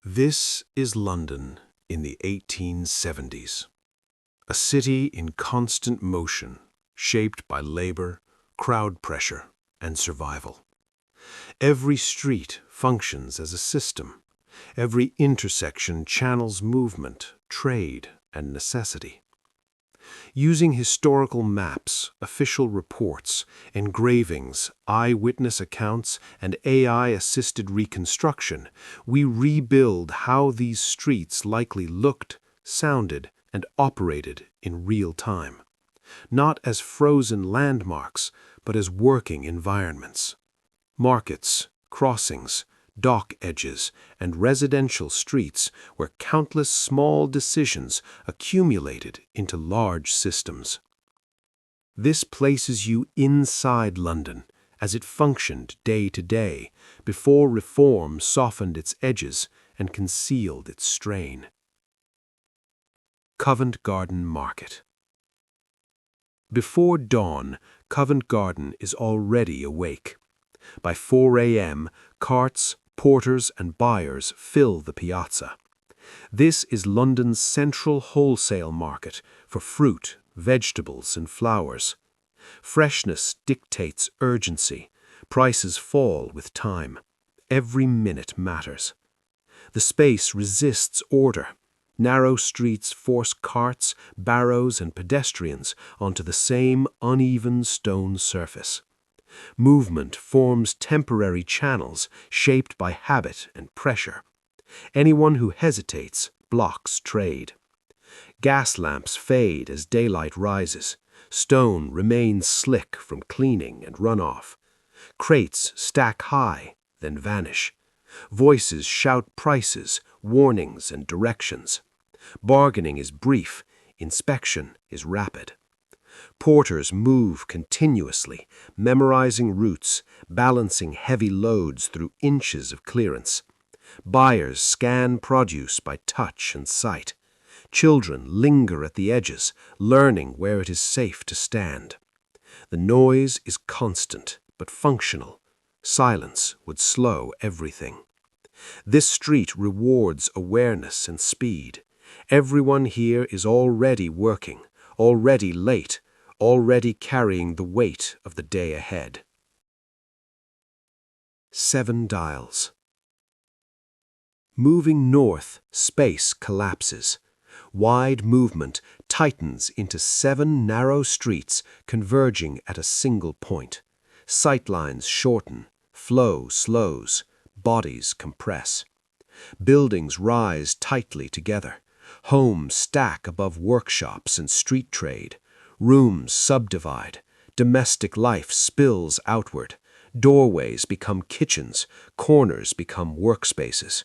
This is London in the 1870s, a city in constant motion, shaped by labor, crowd pressure, and survival. Every street functions as a system. Every intersection channels movement, trade, and necessity. Using historical maps, official reports, engravings, eyewitness accounts, and AI-assisted reconstruction, we rebuild how these streets likely looked, sounded, and operated in real time, not as frozen landmarks, but as working environments. Markets, crossings, dock edges, and residential streets where countless small decisions accumulated into large systems. This places you inside London as it functioned day to day before reform softened its edges and concealed its strain. Covent Garden Market. Before dawn, Covent Garden is already awake. By 4 a.m., carts, porters, and buyers fill the piazza. This is London's central wholesale market for fruit, vegetables, and flowers. Freshness dictates urgency. Prices fall with time. Every minute matters. The space resists order. Narrow streets force carts, barrows, and pedestrians onto the same uneven stone surface. Movement forms temporary channels shaped by habit and pressure. Anyone who hesitates blocks trade. Gas lamps fade as daylight rises. Stone remains slick from cleaning and runoff. Crates stack high, then vanish. Voices shout prices, warnings, and directions. Bargaining is brief, inspection is rapid. Porters move continuously, memorizing routes, balancing heavy loads through inches of clearance. Buyers scan produce by touch and sight. Children linger at the edges, learning where it is safe to stand. The noise is constant, but functional. Silence would slow everything. This street rewards awareness and speed. Everyone here is already working, already late, already carrying the weight of the day ahead. 7 Dials. Moving north, space collapses. Wide movement tightens into 7 narrow streets converging at a single point. Sightlines shorten, flow slows, bodies compress. Buildings rise tightly together. Homes stack above workshops and street trade. Rooms subdivide. Domestic life spills outward. Doorways become kitchens. Corners become workspaces.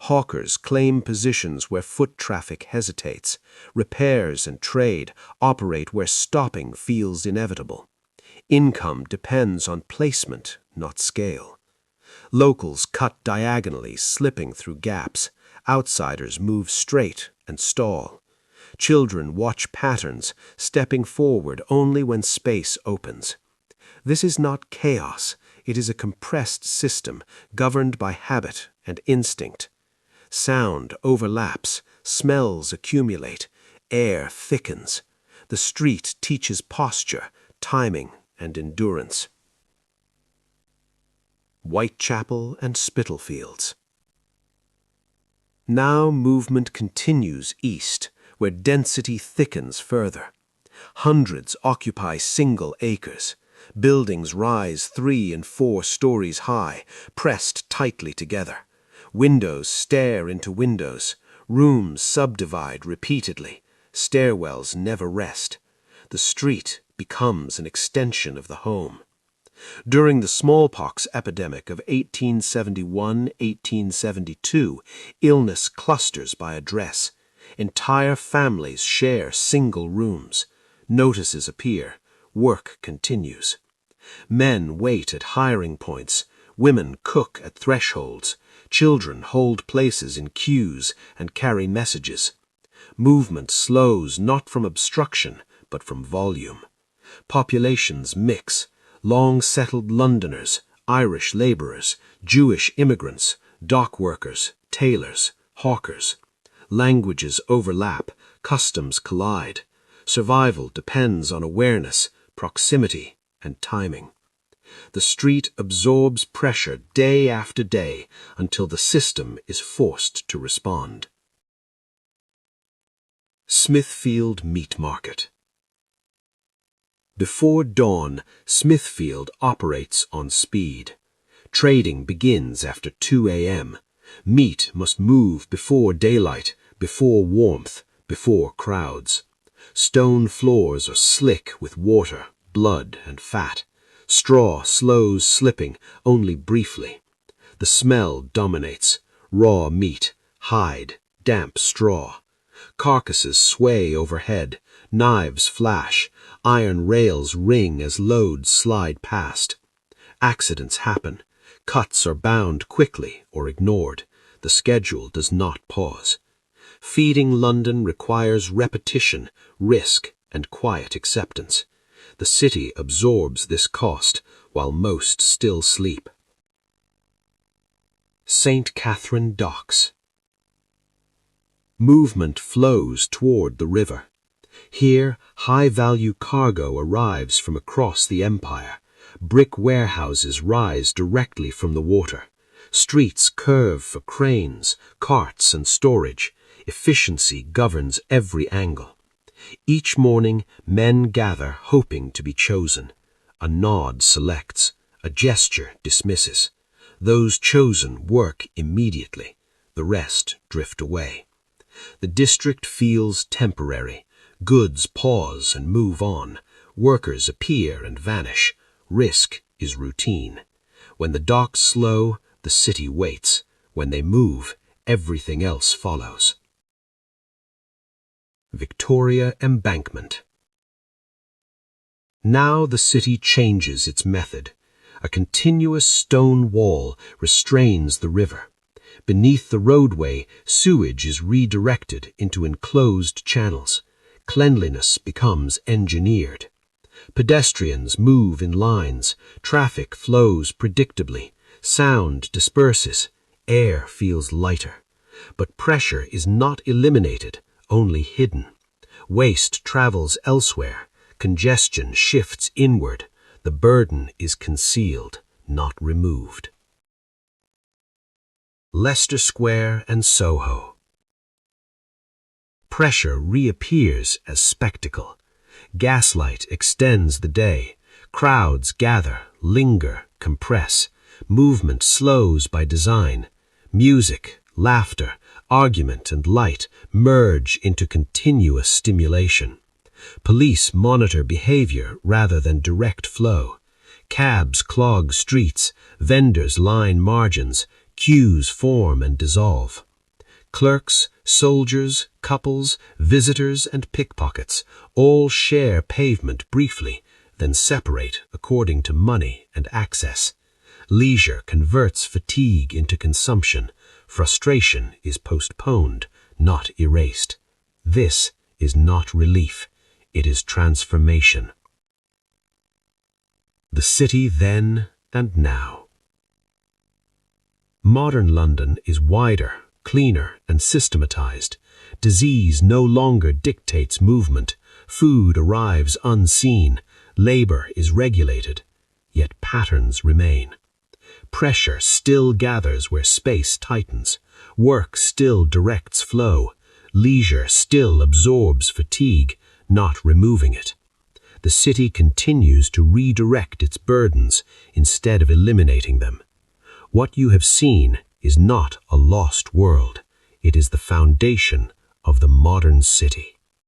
Hawkers claim positions where foot traffic hesitates. Repairs and trade operate where stopping feels inevitable. Income depends on placement, not scale. Locals cut diagonally, slipping through gaps. Outsiders move straight and stall. Children watch patterns, stepping forward only when space opens. This is not chaos. It is a compressed system governed by habit and instinct. Sound overlaps, smells accumulate, air thickens. The street teaches posture, timing, and endurance. Whitechapel and Spitalfields. Now movement continues east, where density thickens further. Hundreds occupy single acres. Buildings rise 3 and 4 stories high, pressed tightly together. Windows stare into windows. Rooms subdivide repeatedly. Stairwells never rest. The street becomes an extension of the home. During the smallpox epidemic of 1871-1872, illness clusters by address. Entire families share single rooms. Notices appear. Work continues. Men wait at hiring points. Women cook at thresholds. Children hold places in queues and carry messages. Movement slows not from obstruction, but from volume. Populations mix. Long-settled Londoners, Irish labourers, Jewish immigrants, dock workers, tailors, hawkers. Languages overlap, customs collide. Survival depends on awareness, proximity, and timing. The street absorbs pressure day after day until the system is forced to respond. Smithfield Meat Market. Before dawn, Smithfield operates on speed. Trading begins after 2 a.m. Meat must move before daylight, before warmth, before crowds. Stone floors are slick with water, blood, and fat. Straw slows slipping only briefly. The smell dominates. Raw meat, hide, damp straw. Carcasses sway overhead. Knives flash. Iron rails ring as loads slide past. Accidents happen. Cuts are bound quickly or ignored. The schedule does not pause. Feeding London requires repetition, risk, and quiet acceptance. The city absorbs this cost while most still sleep. St Katharine Docks. Movement flows toward the river. Here, high-value cargo arrives from across the empire. Brick warehouses rise directly from the water. Streets curve for cranes, carts, and storage. Efficiency governs every angle. Each morning, men gather hoping to be chosen. A nod selects, a gesture dismisses. Those chosen work immediately, the rest drift away. The district feels temporary. Goods pause and move on. Workers appear and vanish. Risk is routine. When the docks slow, the city waits. When they move, everything else follows. Victoria Embankment. Now the city changes its method. A continuous stone wall restrains the river. Beneath the roadway, sewage is redirected into enclosed channels. Cleanliness becomes engineered. Pedestrians move in lines. Traffic flows predictably. Sound disperses. Air feels lighter. But pressure is not eliminated, only hidden. Waste travels elsewhere. Congestion shifts inward. The burden is concealed, not removed. Leicester Square and Soho. Pressure reappears as spectacle. Gaslight extends the day. Crowds gather, linger, compress. Movement slows by design. Music, laughter, argument, and light merge into continuous stimulation. Police monitor behavior rather than direct flow. Cabs clog streets, vendors line margins, queues form and dissolve. Clerks, soldiers, couples, visitors, and pickpockets all share pavement briefly, then separate according to money and access. Leisure converts fatigue into consumption. Frustration is postponed, not erased. This is not relief. It is transformation. The city then and now. Modern London is wider, cleaner, and systematized. Disease no longer dictates movement. Food arrives unseen. Labor is regulated. Yet patterns remain. Pressure still gathers where space tightens. Work still directs flow. Leisure still absorbs fatigue, not removing it. The city continues to redirect its burdens instead of eliminating them. What you have seen is not a lost world. It is the foundation of the modern city.